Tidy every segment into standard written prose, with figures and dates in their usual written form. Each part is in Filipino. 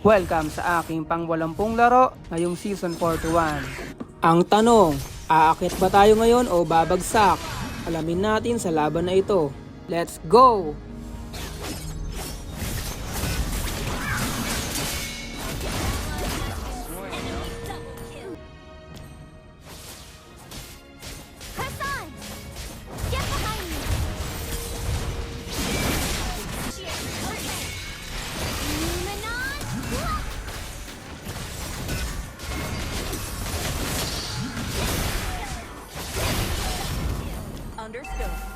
Welcome sa aking pang-80 laro ngayong Season 41. Ang tanong, aakit ba tayo ngayon o babagsak? Alamin natin sa laban na ito. Let's go! Understood.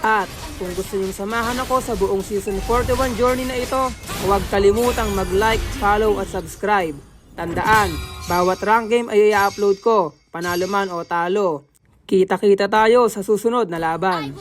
At kung gusto niyong samahan ako sa buong Season 41 journey na ito, huwag kalimutang mag-like, follow at subscribe. Tandaan, bawat rank game ay i-upload ko, panalo man o talo. Kita-kita tayo sa susunod na laban.